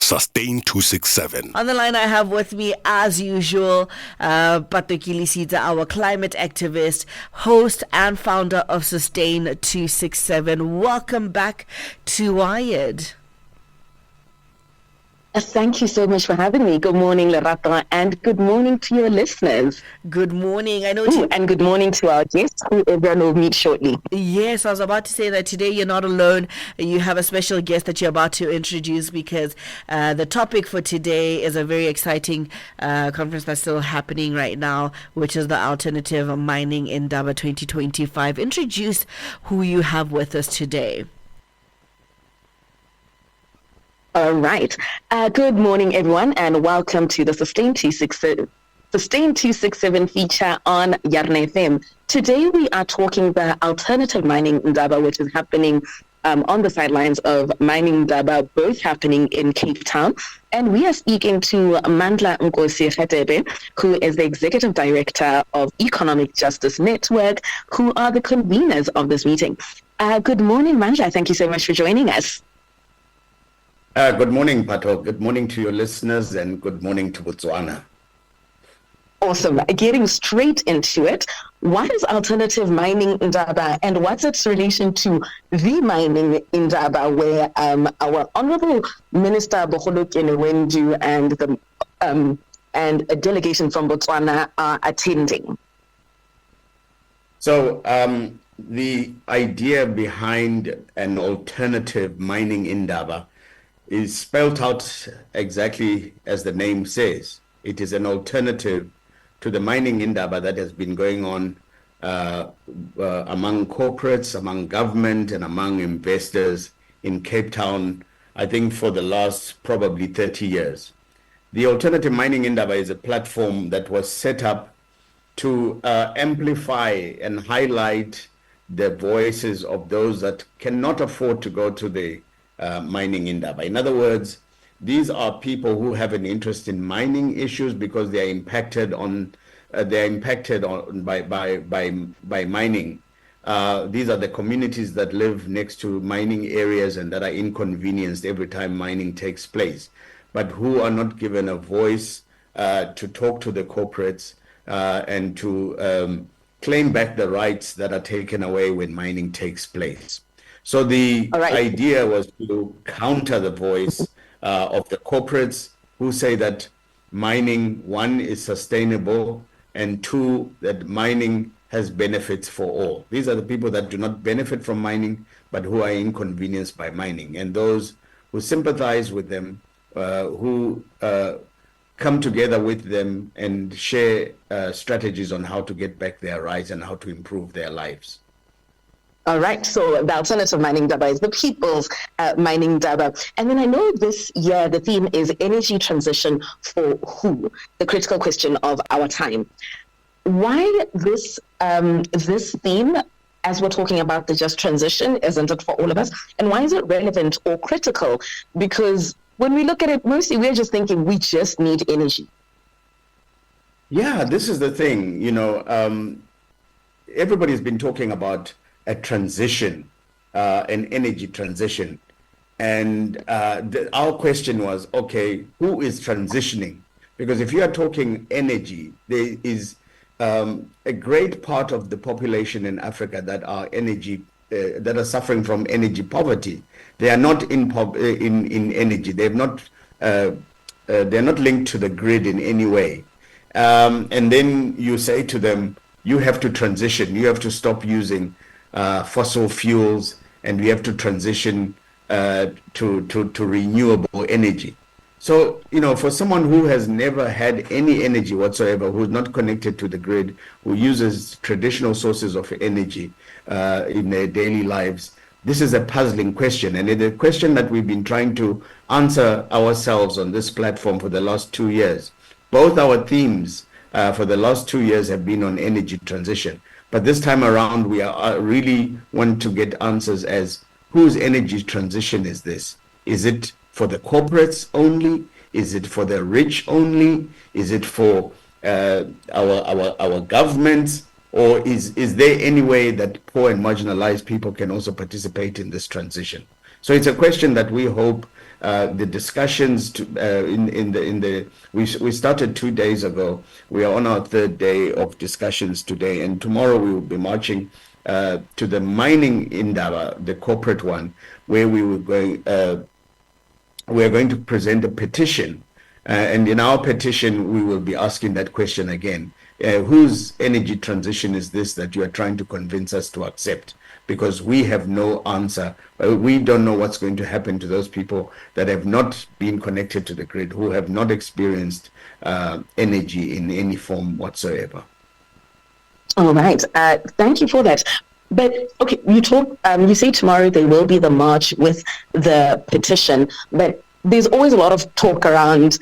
Sustain 267. On the line, I have with me, as usual, Patokili Sita, our climate activist, host, and founder of Sustain 267. Welcome back to Wired. Thank you so much for having me. Good morning, Lerato, and good morning to your listeners. Good morning. And good morning to our guests, who everyone will meet shortly. Yes, I was about to say that today you're not alone. You have a special guest that you're about to introduce, because the topic for today is a very exciting conference that's still happening right now, which is the Alternative Mining Indaba 2025. Introduce who you have with us today. All right. Good morning, everyone, and welcome to the Sustain 267 feature on Yarna FM. Today, we are talking the Alternative Mining Indaba, which is happening on the sidelines of Mining Indaba, both happening in Cape Town. And we are speaking to Mandla Nkosi-Radebe, who is the Executive Director of Economic Justice Network, who are the conveners of this meeting. Good morning, Mandla. Thank you so much for joining us. Good morning, Pato. Good morning to your listeners, and good morning to Botswana. Awesome. Getting straight into it, what is Alternative Mining Indaba, and what's its relation to the Mining Indaba, where our Honorable Minister Bogolo Kenewendu and a delegation from Botswana are attending? So the idea behind an alternative mining Indaba is spelled out exactly as the name says. It is an alternative to the mining Indaba that has been going on among corporates, among government, and among investors in Cape Town, I think for the last probably 30 years. The Alternative Mining Indaba is a platform that was set up to amplify and highlight the voices of those that cannot afford to go to the mining Indaba. In other words, these are people who have an interest in mining issues because they are impacted by mining. These are the communities that live next to mining areas and that are inconvenienced every time mining takes place, but who are not given a voice to talk to the corporates and to claim back the rights that are taken away when mining takes place. So the idea was to counter the voice of the corporates who say that mining, one, is sustainable, and two, that mining has benefits for all. These are the people that do not benefit from mining, but who are inconvenienced by mining. And those who sympathize with them, who come together with them and share strategies on how to get back their rights and how to improve their lives. All right, so the Alternative Mining Indaba is the People's Mining Indaba. And then I know this year the theme is energy transition for who? The critical question of our time. Why this theme, as we're talking about the just transition, isn't it for all of us? And why is it relevant or critical? Because when we look at it, mostly we're just thinking we just need energy. Yeah, this is the thing. Everybody's been talking about a transition, an energy transition. And our question was, okay, who is transitioning? Because if you are talking energy, there is a great part of the population in Africa that are that are suffering from energy poverty. They are not in energy. They're not linked to the grid in any way. And then you say to them, you have to transition. You have to stop using fossil fuels, and we have to transition to renewable energy. So, for someone who has never had any energy whatsoever, who's not connected to the grid, who uses traditional sources of energy in their daily lives, this is a puzzling question. And it's a question that we've been trying to answer ourselves on this platform for the last 2 years. Both our themes for the last 2 years have been on energy transition. But this time around, we are really want to get answers as whose energy transition is this? Is it for the corporates only? Is it for the rich only? Is it for our governments? Or is there any way that poor and marginalized people can also participate in this transition? So it's a question that we hope the discussions we started 2 days ago. We are on our third day of discussions today, and tomorrow we will be marching to the mining Indaba, the corporate one, where we are going to present a petition. And in our petition, we will be asking that question again. Whose energy transition is this that you are trying to convince us to accept? Because we have no answer. We don't know what's going to happen to those people that have not been connected to the grid, who have not experienced energy in any form whatsoever. All right. Thank you for that. But okay, you say tomorrow there will be the march with the petition, but there's always a lot of talk around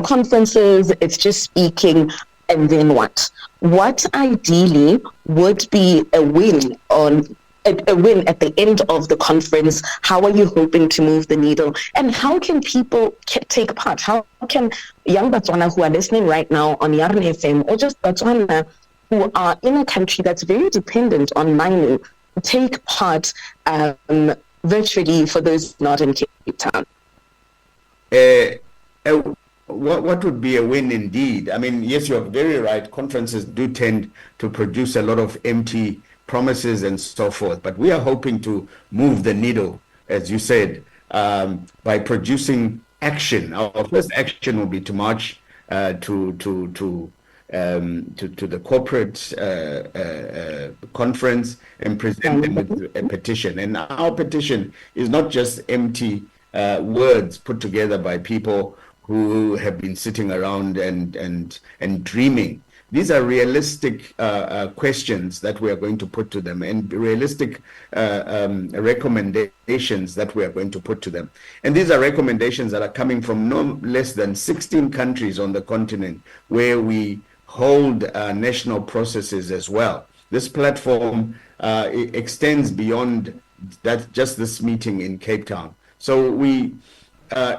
conferences. It's just speaking, and then what? What ideally would be a win at the end of the conference? How are you hoping to move the needle? And how can people take part? How can young Botswana who are listening right now on Yarn FM, or just Botswana who are in a country that's very dependent on mining, take part virtually for those not in Cape Town? What would be a win indeed? I mean, yes, you're very right. Conferences do tend to produce a lot of empty promises and so forth, but we are hoping to move the needle, as you said, by producing action. Our first action will be to march to the corporate conference and present them with a petition. And our petition is not just empty words put together by people who have been sitting around and dreaming. These are realistic questions that we are going to put to them, and realistic recommendations that we are going to put to them. And these are recommendations that are coming from no less than 16 countries on the continent where we hold national processes as well. This platform extends beyond just this meeting in Cape Town. So we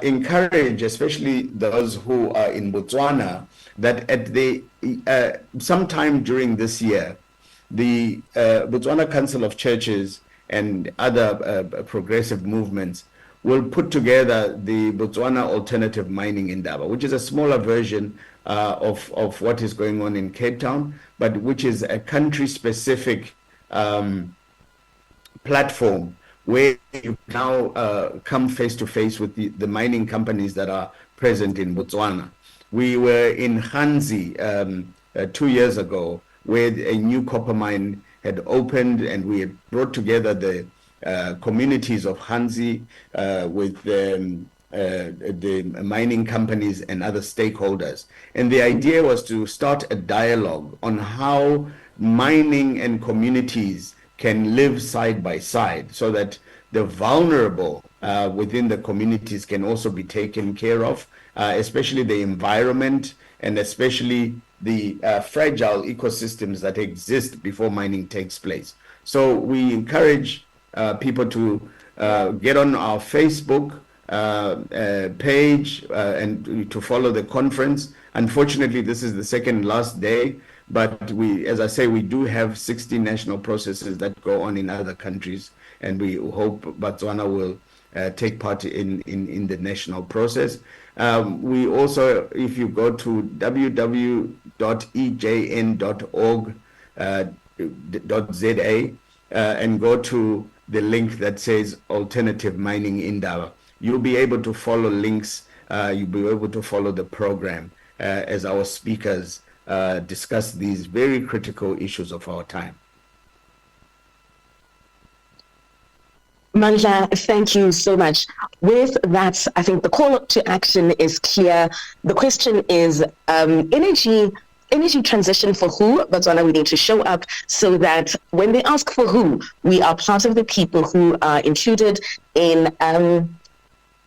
encourage, especially those who are in Botswana, that at sometime during this year, the Botswana Council of Churches and other progressive movements will put together the Botswana Alternative Mining Indaba, which is a smaller version of what is going on in Cape Town, but which is a country-specific platform where you now come face to face with the mining companies that are present in Botswana. We were in Hanzi 2 years ago, where a new copper mine had opened, and we had brought together the communities of Hanzi with the mining companies and other stakeholders. And the idea was to start a dialogue on how mining and communities can live side by side, so that the vulnerable within the communities can also be taken care of, especially the environment and especially the fragile ecosystems that exist before mining takes place. So we encourage people to get on our Facebook page and to follow the conference. Unfortunately, this is the second last day, but as I say, we do have 60 national processes that go on in other countries, and we hope Botswana will take part in the national process. We also, if you go to www.ejn.org.za and go to the link that says Alternative Mining Indaba, you'll be able to follow links, you'll be able to follow the program as our speakers discuss these very critical issues of our time. Mandla, thank you so much. With that, I think the call to action is clear. The question is energy transition for who? Botswana, we need to show up so that when they ask for who, we are part of the people who are included in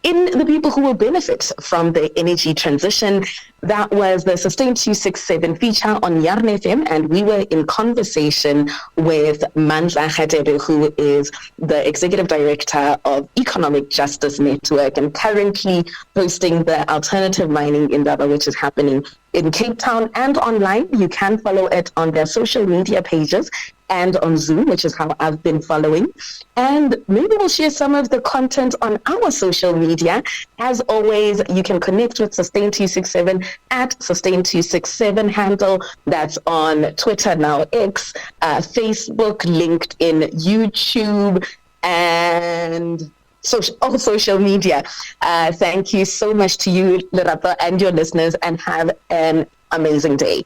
the people who will benefit from the energy transition. That was the Sustain 267 feature on Yarn FM, and we were in conversation with Mandla Hadebe, who is the Executive Director of Economic Justice Network and currently hosting the Alternative Mining Indaba, which is happening in Cape Town and online. You can follow it on their social media pages and on Zoom, which is how I've been following. And maybe we'll share some of the content on our social media. As always, you can connect with Sustain267 at Sustain267 handle. That's on Twitter, now X, Facebook, LinkedIn, YouTube, and all social media. Thank you so much to you, Lerato, and your listeners, and have an amazing day.